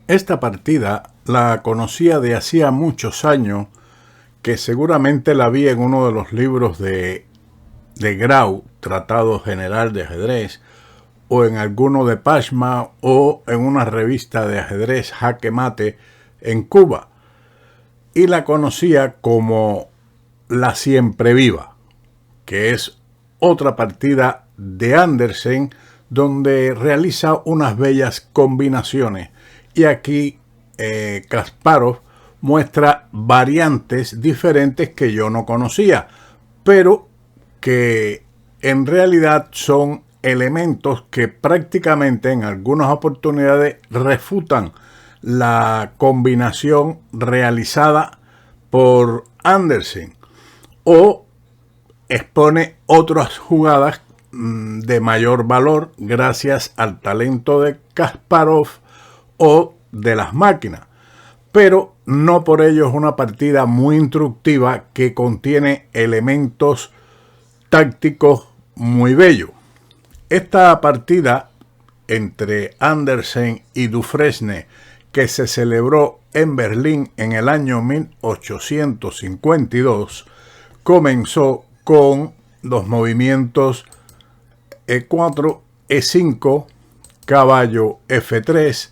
Esta partida la conocía de hacía muchos años, que seguramente la vi en uno de los libros de Grau, Tratado General de Ajedrez, o en alguno de Pashma, o en una revista de ajedrez Jaque Mate en Cuba. Y la conocía como La Siempre Viva, que es otra partida de Andersen donde realiza unas bellas combinaciones. Y aquí Kasparov muestra variantes diferentes que yo no conocía, pero que en realidad son elementos que prácticamente en algunas oportunidades refutan la combinación realizada por Andersen o expone otras jugadas de mayor valor gracias al talento de Kasparov o de las máquinas, pero no por ello es una partida muy instructiva que contiene elementos tácticos muy bellos. Esta partida entre Andersen y Dufresne, que se celebró en Berlín en el año 1852, comenzó con los movimientos E4, E5, caballo F3,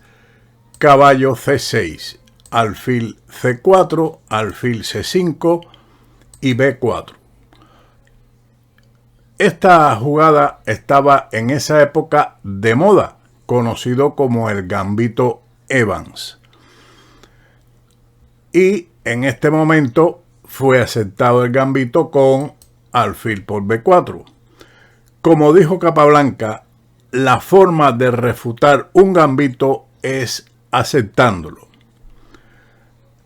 caballo C6, alfil C4, alfil C5 y B4. Esta jugada estaba en esa época de moda, conocido como el gambito Evans. Y en este momento fue aceptado el gambito con alfil por B4. Como dijo Capablanca, la forma de refutar un gambito es aceptándolo.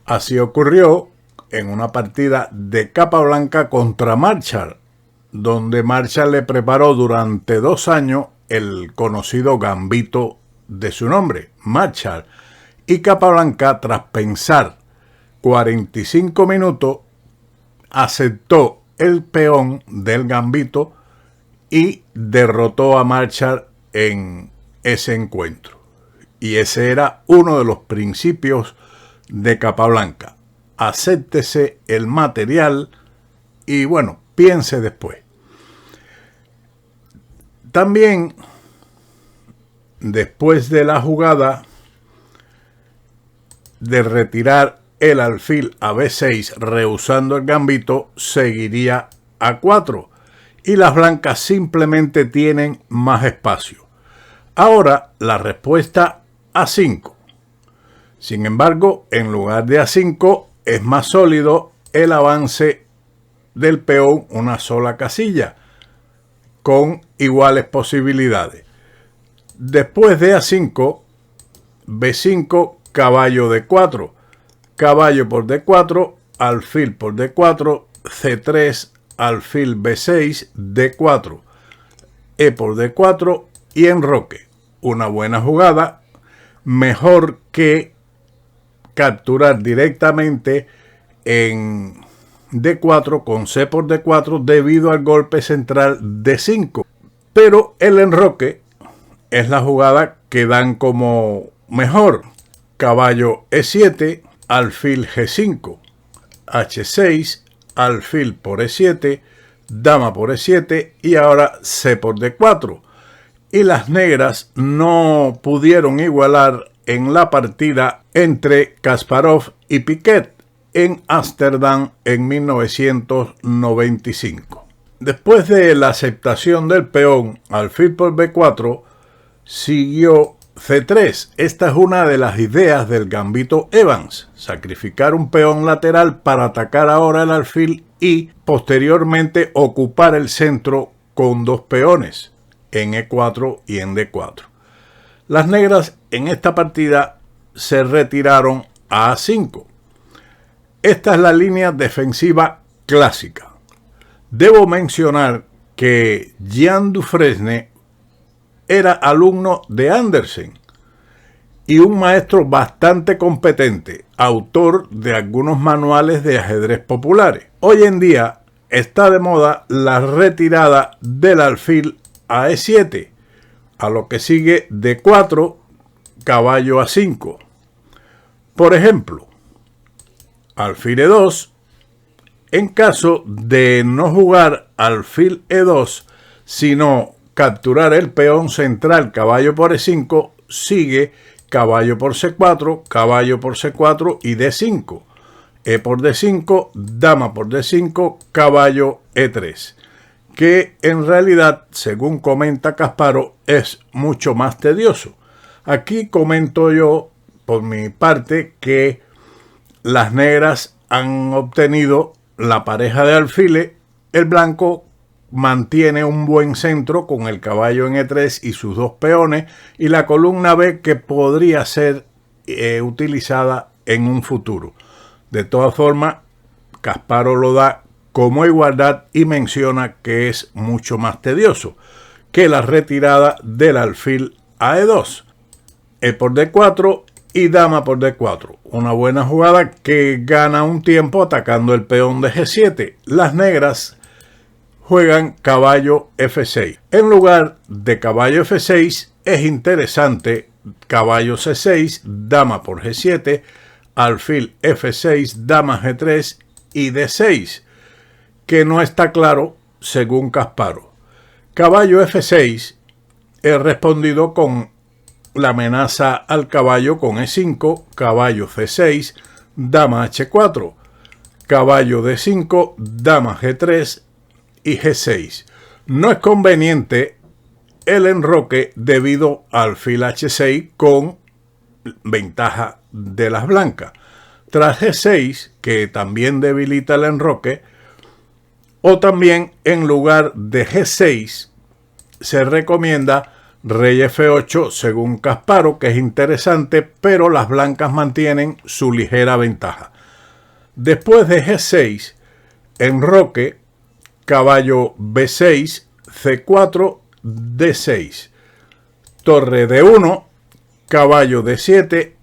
Así ocurrió en una partida de Capablanca contra Marshall, donde Marshall le preparó durante 2 años el conocido gambito de su nombre, Marshall, y Capablanca, tras pensar 45 minutos, aceptó el peón del gambito y derrotó a Marshall en ese encuentro. Y ese era uno de los principios de Capablanca. Acéptese el material y bueno, piense después. También, después de la jugada de retirar el alfil a B6 rehusando el gambito, seguiría a 4 y las blancas simplemente tienen más espacio. Ahora la respuesta A5. Sin embargo, en lugar de A5 es más sólido el avance del peón una sola casilla, con iguales posibilidades. Después de A5, B5, caballo D4, caballo por D4, alfil por D4, C3, alfil B6, D4, E por D4 y enroque. Una buena jugada, mejor que capturar directamente en D4 con C por D4 debido al golpe central D5. Pero el enroque es la jugada que dan como mejor. Caballo E7, alfil G5, H6, alfil por E7, dama por E7 y ahora C por D4. Y las negras no pudieron igualar en la partida entre Kasparov y Piquet en Ámsterdam en 1995. Después de la aceptación del peón alfil por B4, siguió C3. Esta es una de las ideas del gambito Evans, sacrificar un peón lateral para atacar ahora el alfil y posteriormente ocupar el centro con 2 peones, en E4 y en D4. Las negras en esta partida se retiraron a A5. Esta es la línea defensiva clásica. Debo mencionar que Jean Dufresne era alumno de Andersen y un maestro bastante competente, autor de algunos manuales de ajedrez populares. Hoy en día está de moda la retirada del alfil a E7, a lo que sigue D4, caballo A5, Por ejemplo, alfil E2, en caso de no jugar alfil E2, sino capturar el peón central caballo por E5, sigue caballo por C4, caballo por C4 y D5. E por D5, dama por D5, caballo E3. Que en realidad, según comenta Kasparov, es mucho más tedioso. Aquí comento yo, por mi parte, que las negras han obtenido la pareja de alfiles, el blanco mantiene un buen centro con el caballo en E3 y sus dos peones, y la columna B que podría ser utilizada en un futuro. De todas formas, Kasparov lo da como igualdad y menciona que es mucho más tedioso que la retirada del alfil a E2, E por D4 y dama por D4. Una buena jugada que gana un tiempo atacando el peón de G7. Las negras juegan caballo F6. En lugar de caballo F6 es interesante caballo C6, dama por G7, alfil F6, dama G3 y D6, que no está claro según Kasparov. Caballo F6 es respondido con la amenaza al caballo con E5, caballo C6, dama H4, caballo D5, dama G3 y G6. No es conveniente el enroque debido al alfil H6 con ventaja de las blancas. Tras G6, que también debilita el enroque, o también en lugar de G6 se recomienda rey F8 según Kasparov, que es interesante, pero las blancas mantienen su ligera ventaja. Después de G6, enroque, caballo B6, C4, D6, torre D1, caballo D7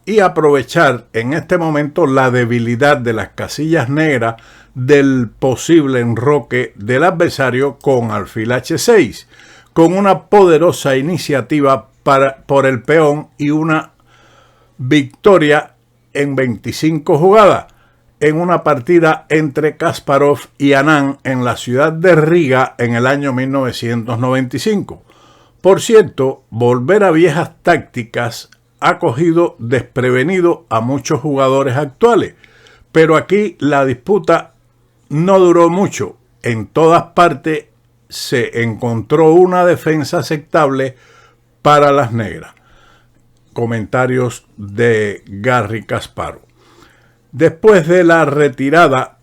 y aprovechar en este momento la debilidad de las casillas negras del posible enroque del adversario con alfil H6, con una poderosa iniciativa por el peón y una victoria en 25 jugadas en una partida entre Kasparov y Anand en la ciudad de Riga en el año 1995. Por cierto, volver a viejas tácticas ha cogido desprevenido a muchos jugadores actuales, pero aquí la disputa no duró mucho. En todas partes se encontró una defensa aceptable para las negras. Comentarios de Garry Kasparov. Después de la retirada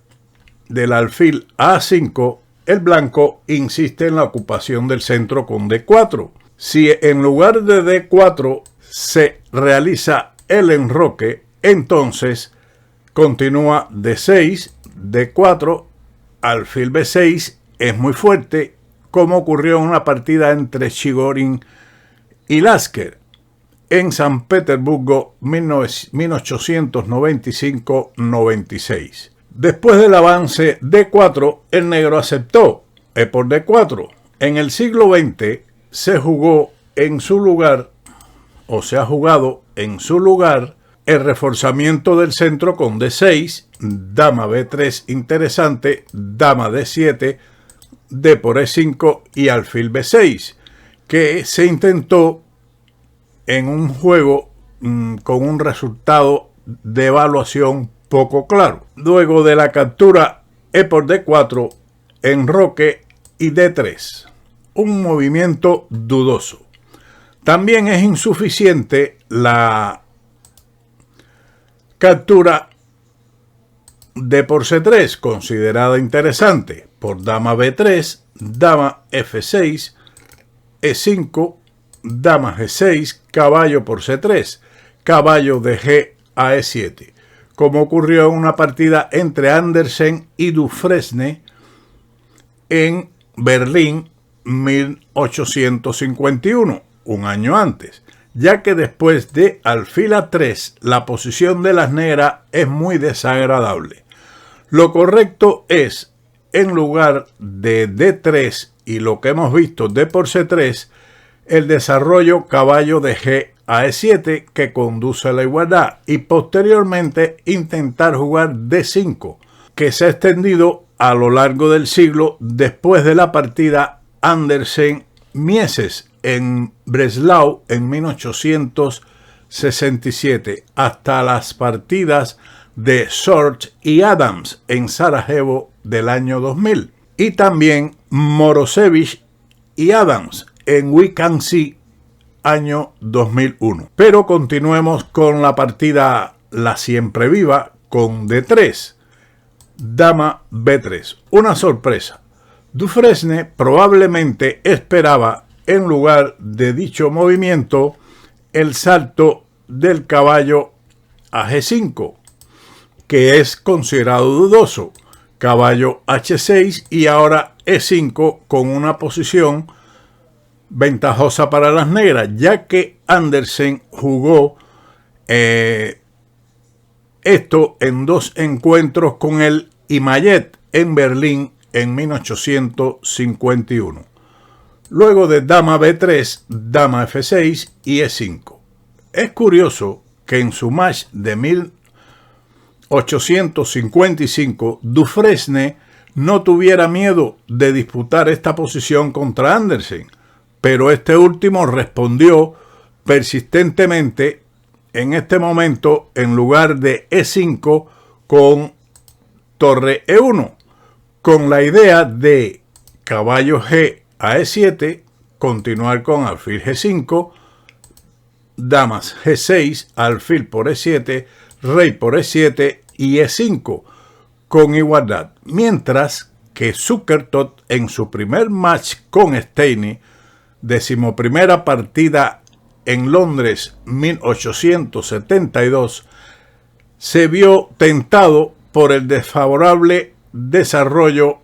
del alfil a A5, el blanco insiste en la ocupación del centro con D4. Si en lugar de D4 se realiza el enroque, entonces continúa D6, D4, alfil B6 es muy fuerte, como ocurrió en una partida entre Chigorin y Lasker en San Petersburgo 1895-96. Después del avance D4, el negro aceptó E por D4. En el siglo XX se jugó en su lugar, o se ha jugado en su lugar, el reforzamiento del centro con D6, dama B3 interesante, dama D7, D por E5 y alfil B6, que se intentó en un juego con un resultado de evaluación poco claro. Luego de la captura E por D4, enroque y D3. Un movimiento dudoso. También es insuficiente la captura D por C3, considerada interesante, por dama B3, dama F6, E5, dama G6, caballo por C3, caballo de G a E7, como ocurrió en una partida entre Andersen y Dufresne en Berlín 1851, un año antes, ya que después de alfil A3 la posición de las negras es muy desagradable. Lo correcto es, en lugar de D3 y lo que hemos visto D por C3, el desarrollo caballo de G a E7 que conduce a la igualdad y posteriormente intentar jugar D5, que se ha extendido a lo largo del siglo después de la partida Andersen-Mieses en Breslau en 1867 hasta las partidas de Sorge y Adams en Sarajevo del año 2000 y también Morozevich y Adams en We Can See año 2001. Pero continuemos con la partida La Siempre Viva con D3. Dama B3. Una sorpresa. Dufresne probablemente esperaba, en lugar de dicho movimiento, el salto del caballo a G5, que es considerado dudoso. Caballo H6 y ahora E5 con una posición ventajosa para las negras, ya que Andersen jugó esto en 2 encuentros con él y Mayet en Berlín en 1851. Luego de Dama B3, Dama F6 y E5. Es curioso que en su match de 1855, Dufresne no tuviera miedo de disputar esta posición contra Andersen, pero este último respondió persistentemente en este momento en lugar de E5 con torre E1, con la idea de caballo G a E7, continuar con alfil G5, damas G6, alfil por E7, rey por E7 y E5 con igualdad, mientras que Zukertort en su primer match con Steiney, 11ª partida en Londres 1872, se vio tentado por el desfavorable desarrollo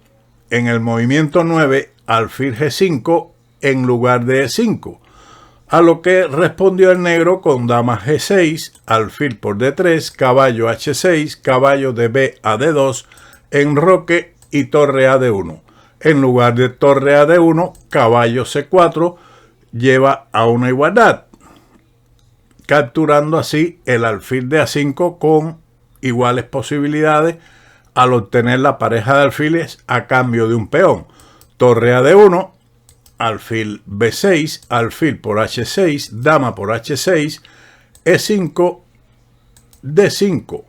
en el movimiento 9 alfil G5 en lugar de E5, a lo que respondió el negro con dama G6, alfil por D3, caballo H6, caballo de B a D2, enroque y torre a D1. En lugar de torre a D1, caballo C4 lleva a una igualdad, capturando así el alfil de A5 con iguales posibilidades al obtener la pareja de alfiles a cambio de un peón. Torre a D1, alfil B6, alfil por H6, dama por H6, E5, D5,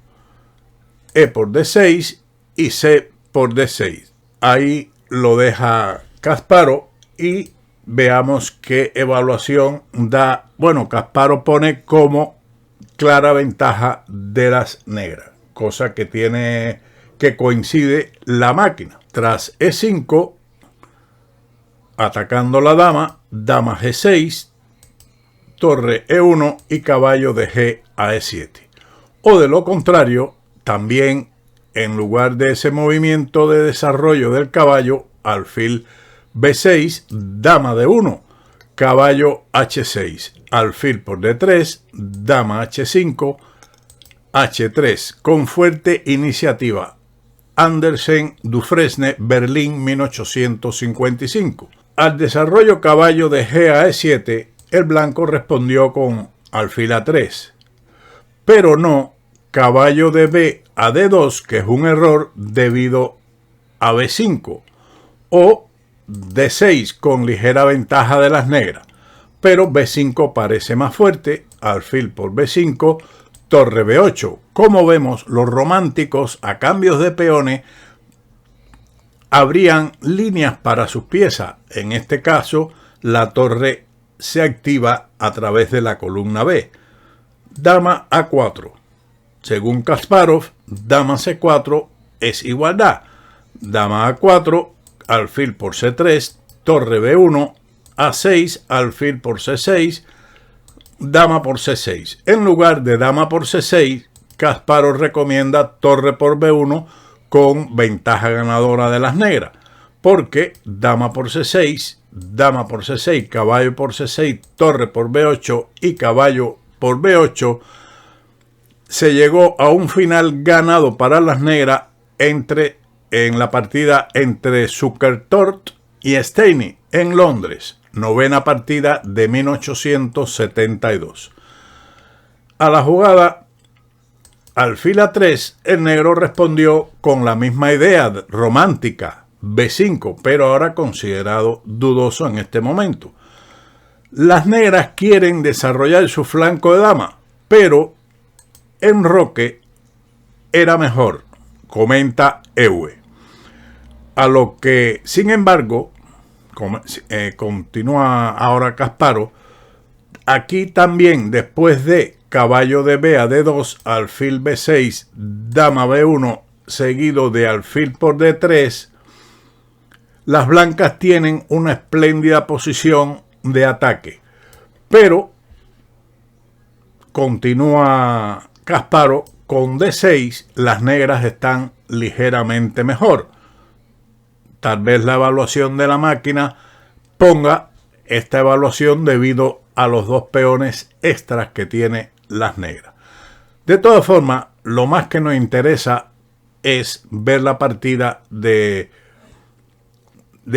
E por D6 y C por D6. Ahí lo deja Kasparov y veamos qué evaluación da. Bueno, Kasparov pone como clara ventaja de las negras, cosa que tiene que coincide la máquina. Tras E5, atacando la dama, dama G6, torre E1 y caballo de G a E7. O de lo contrario, también en lugar de ese movimiento de desarrollo del caballo, alfil B6, dama D1, caballo H6, alfil por D3, dama H5, H3, con fuerte iniciativa. Andersen, Dufresne, Berlín, 1855. Al desarrollo caballo de G a E7, el blanco respondió con alfil A3, pero no caballo de B a D2, que es un error debido a B5, o D6 con ligera ventaja de las negras, pero B5 parece más fuerte, alfil por B5, torre B8. Como vemos, los románticos a cambios de peones habrían líneas para sus piezas. En este caso, la torre se activa a través de la columna B. Dama A4. Según Kasparov, dama C4 es igualdad. Dama A4, alfil por C3, torre B1, A6, alfil por C6, dama por C6. En lugar de dama por C6, Kasparov recomienda torre por B1 con ventaja ganadora de las negras, porque dama por C6, dama por C6, caballo por C6, torre por B8 y caballo por B8, se llegó a un final ganado para las negras en la partida entre Zukertort y Steiney en Londres, 9ª partida de 1872. A la jugada alfil A3, el negro respondió con la misma idea romántica, B5, pero ahora considerado dudoso en este momento. Las negras quieren desarrollar su flanco de dama, pero enroque era mejor, comenta Ewe. A lo que, sin embargo, continúa ahora Kasparov, aquí también después de caballo de B a D2, alfil B6, dama B1, seguido de alfil por D3, las blancas tienen una espléndida posición de ataque. Pero continúa Kasparov, con D6 las negras están ligeramente mejor. Tal vez la evaluación de la máquina ponga esta evaluación debido a los dos peones extras que tiene las negras. De todas formas, lo más que nos interesa es ver la partida de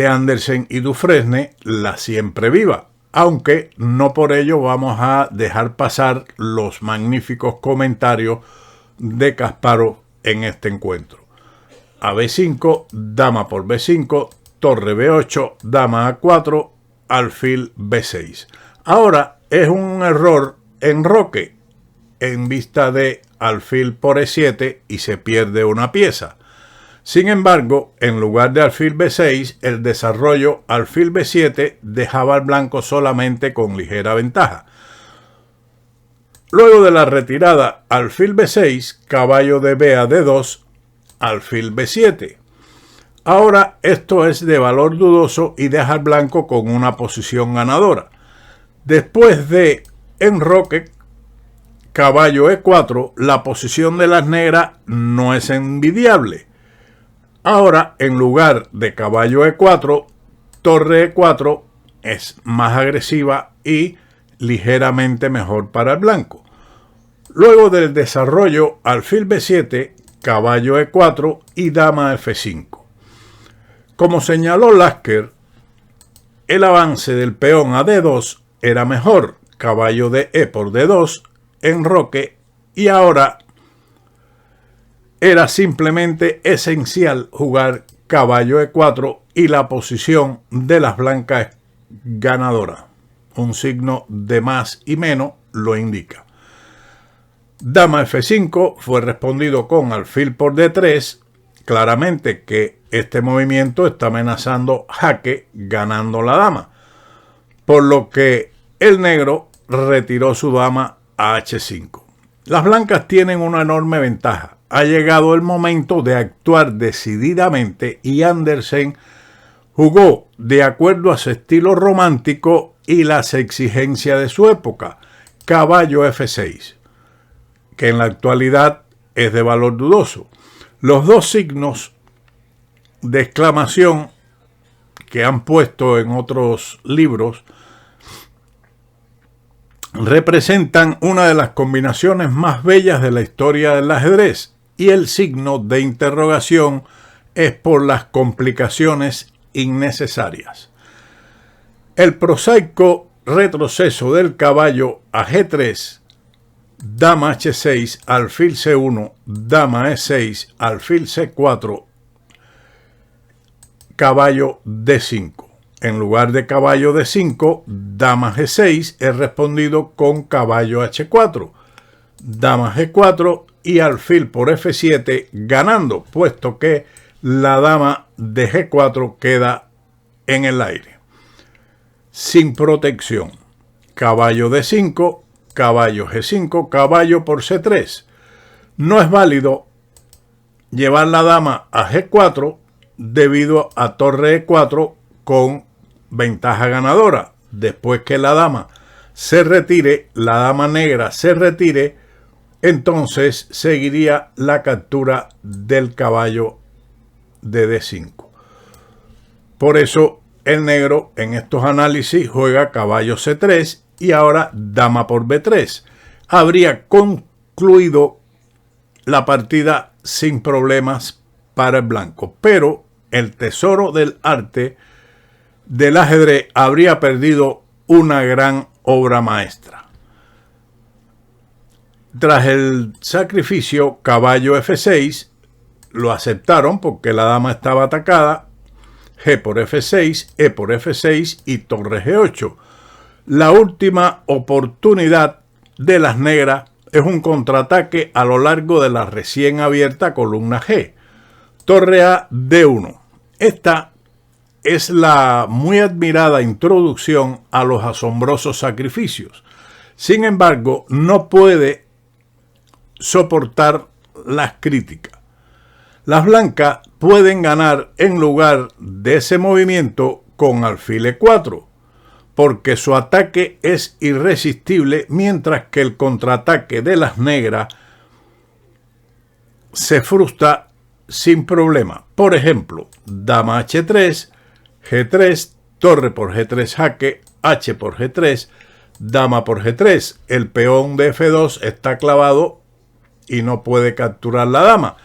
Andersen y Dufresne, la siempre viva, aunque no por ello vamos a dejar pasar los magníficos comentarios de Kasparov en este encuentro. A B5, dama por B5, torre B8, dama A4, alfil B6. Ahora es un error enroque en vista de alfil por E7 y se pierde una pieza. Sin embargo, en lugar de alfil B6, el desarrollo alfil B7 dejaba al blanco solamente con ligera ventaja. Luego de la retirada alfil B6, caballo de B a D2, alfil B7. Ahora esto es de valor dudoso y deja al blanco con una posición ganadora. Después de enroque, caballo E4, la posición de las negras no es envidiable. Ahora, en lugar de caballo E4, torre E4 es más agresiva y ligeramente mejor para el blanco. Luego del desarrollo alfil B7, caballo E4 y dama F5. Como señaló Lasker, el avance del peón a D2 era mejor, caballo de E por D2, enroque, y ahora era simplemente esencial jugar caballo E4 y la posición de las blancas ganadora. Un signo de más y menos lo indica. Dama F5 fue respondido con alfil por D3, claramente que este movimiento está amenazando jaque ganando la dama, por lo que el negro retiró su dama a H5. Las blancas tienen una enorme ventaja. Ha llegado el momento de actuar decididamente y Andersen jugó de acuerdo a su estilo romántico y las exigencias de su época, caballo F6, que en la actualidad es de valor dudoso. Los dos signos de exclamación que han puesto en otros libros representan una de las combinaciones más bellas de la historia del ajedrez, y el signo de interrogación es por las complicaciones innecesarias. El prosaico retroceso del caballo a G3, dama H6, alfil C1, dama E6, alfil C4, caballo D5. En lugar de caballo D5, dama G6 es respondido con caballo H4, dama G4 y alfil por F7 ganando, puesto que la dama de G4 queda en el aire, sin protección. Caballo D5, caballo G5, caballo por C3. No es válido llevar la dama a G4 debido a torre E4 con ventaja ganadora. Después que la dama se retire, la dama negra se retire, entonces seguiría la captura del caballo de D5. Por eso el negro en estos análisis juega caballo C3 y ahora dama por B3. Habría concluido la partida sin problemas para el blanco, pero el tesoro del arte del ajedrez habría perdido una gran obra maestra. Tras el sacrificio, caballo F6, lo aceptaron porque la dama estaba atacada, G por F6, E por F6 y torre G8. La última oportunidad de las negras es un contraataque a lo largo de la recién abierta columna G. Torre A, D1. Esta es la muy admirada introducción a los asombrosos sacrificios. Sin embargo, no puede soportar las críticas. Las blancas pueden ganar en lugar de ese movimiento con alfil E4, porque su ataque es irresistible, mientras que el contraataque de las negras se frustra sin problema. Por ejemplo, dama H3, G3, torre por G3 jaque, H por G3, dama por G3. El peón de F2 está clavado y no puede capturar la dama.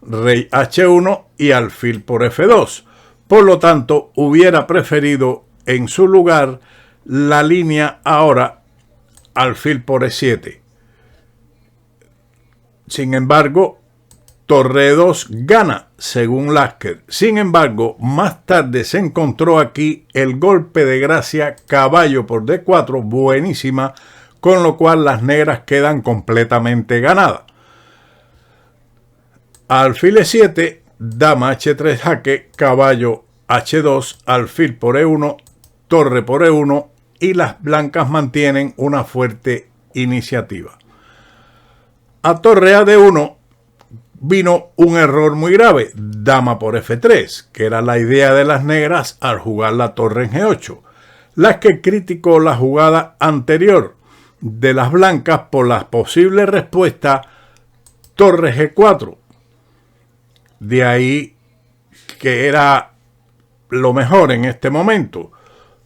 Rey H1 y alfil por F2. Por lo tanto, hubiera preferido en su lugar la línea ahora alfil por E7. Sin embargo, torre E2 gana, según Lasker. Sin embargo, más tarde se encontró aquí el golpe de gracia caballo por D4, buenísima, con lo cual las negras quedan completamente ganadas. Alfil E7, dama H3 jaque, caballo H2, alfil por E1, torre por E1 y las blancas mantienen una fuerte iniciativa. A torre A D1 vino un error muy grave, dama por F3, que era la idea de las negras al jugar la torre en G8. Las que criticó la jugada anterior de las blancas por la posible respuesta torre G4. De ahí que era lo mejor en este momento,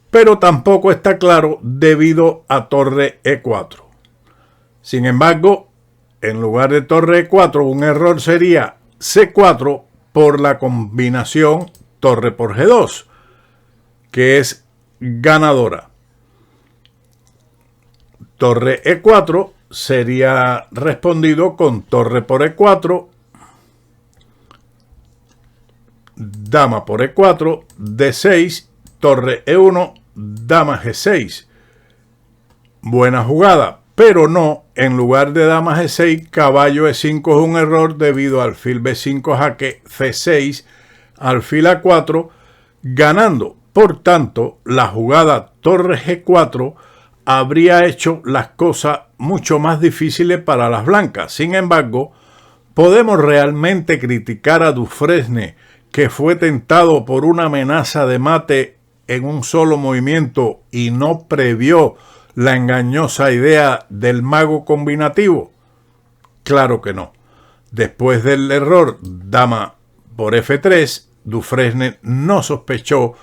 pero tampoco está claro debido a torre E4. Sin embargo, en lugar de torre E4, un error sería C4 por la combinación torre por G2, que es ganadora. Torre E4 sería respondido con torre por E4, dama por E4, D6, torre E1, dama G6. Buena jugada, pero no, en lugar de dama G6, caballo E5 es un error debido al alfil B5 jaque, C6, alfil A4, ganando. Por tanto, la jugada torre G4 habría hecho las cosas mucho más difíciles para las blancas. Sin embargo, podemos realmente criticar a Dufresne, que fue tentado por una amenaza de mate en un solo movimiento y no previó la engañosa idea del mago combinativo. Claro que no. Después del error dama por F3, Dufresne no sospechó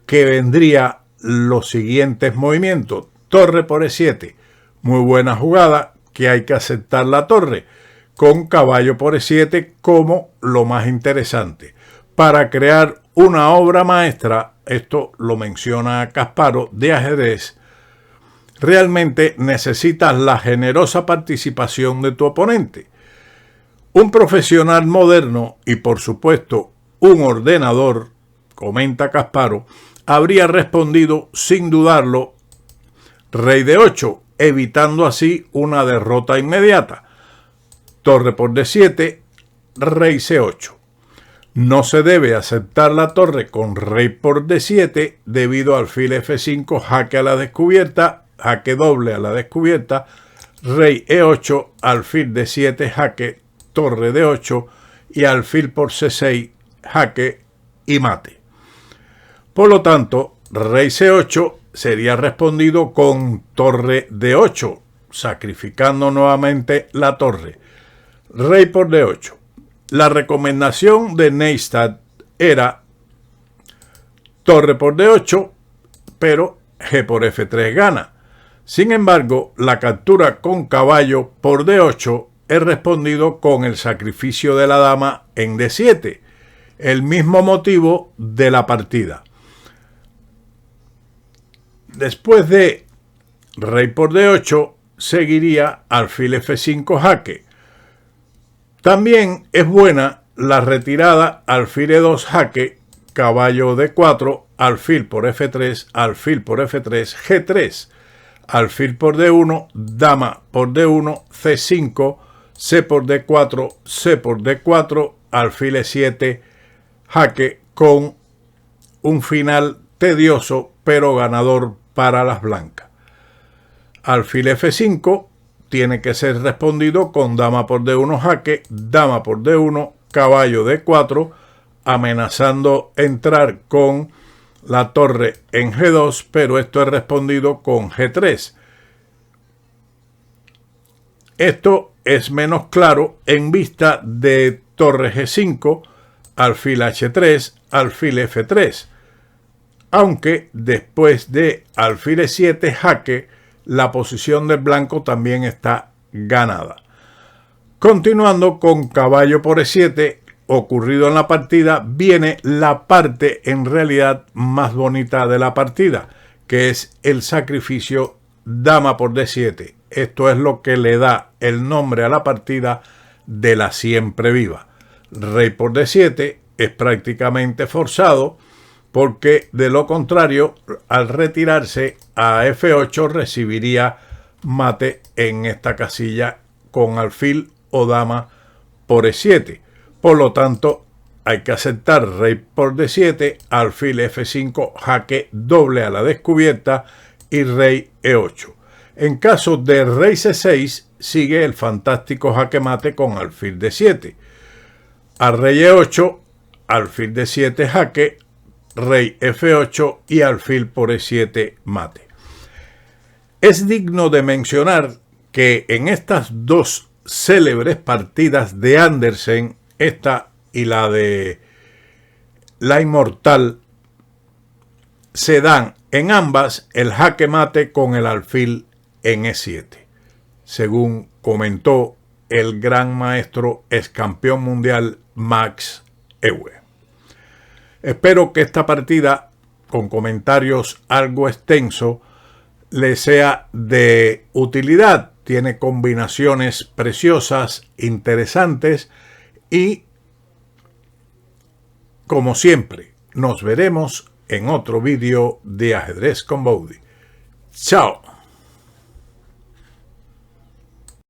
que vendría los siguientes movimientos. Torre por E7, muy buena jugada, que hay que aceptar la torre, con caballo por E7 como lo más interesante. Para crear una obra maestra, esto lo menciona Kasparov, de ajedrez, realmente necesitas la generosa participación de tu oponente. Un profesional moderno y por supuesto un ordenador, comenta Kasparov, habría respondido sin dudarlo rey de 8, evitando así una derrota inmediata. Torre por D7, rey C8. No se debe aceptar la torre con rey por D7 debido al alfil F5, jaque a la descubierta, jaque doble a la descubierta, rey E8, alfil D7, jaque, torre D8 y alfil por C6, jaque y mate. Por lo tanto, rey C8 sería respondido con torre D8, sacrificando nuevamente la torre. Rey por D8. La recomendación de Neistat era torre por D8, pero G por F3 gana. Sin embargo, la captura con caballo por D8 es respondido con el sacrificio de la dama en D7, el mismo motivo de la partida. Después de rey por D8, seguiría alfil F5 jaque. También es buena la retirada alfil E2 jaque, caballo D4, alfil por F3, alfil por F3, G3, alfil por D1, dama por D1, C5, C por D4, C por D4, alfil E7, jaque, con un final tedioso pero ganador para las blancas. Alfil F5 tiene que ser respondido con dama por D1 jaque, dama por D1, caballo D4, amenazando entrar con la torre en G2, pero esto es respondido con G3. Esto es menos claro en vista de torre G5, alfil H3, alfil F3, aunque después de alfil E7 jaque, la posición del blanco también está ganada. Continuando con caballo por E7, ocurrido en la partida, viene la parte en realidad más bonita de la partida, que es el sacrificio dama por D7. Esto es lo que le da el nombre a la partida de la siempre viva. Rey por D7 es prácticamente forzado, porque de lo contrario, al retirarse a F8 recibiría mate en esta casilla con alfil o dama por E7. Por lo tanto, hay que aceptar rey por D7, alfil F5, jaque doble a la descubierta y rey E8. En caso de rey C6, sigue el fantástico jaque mate con alfil D7. A rey E8, alfil D7 jaque, rey F8 y alfil por E7 mate. Es digno de mencionar que en estas dos célebres partidas de Andersen, esta y la de la Inmortal, se dan en ambas el jaque mate con el alfil en E7, según comentó el gran maestro ex campeón mundial Max Euwe. Espero que esta partida, con comentarios algo extenso, le sea de utilidad. Tiene combinaciones preciosas, interesantes y, como siempre, nos veremos en otro vídeo de Ajedrez con Boudy. ¡Chao!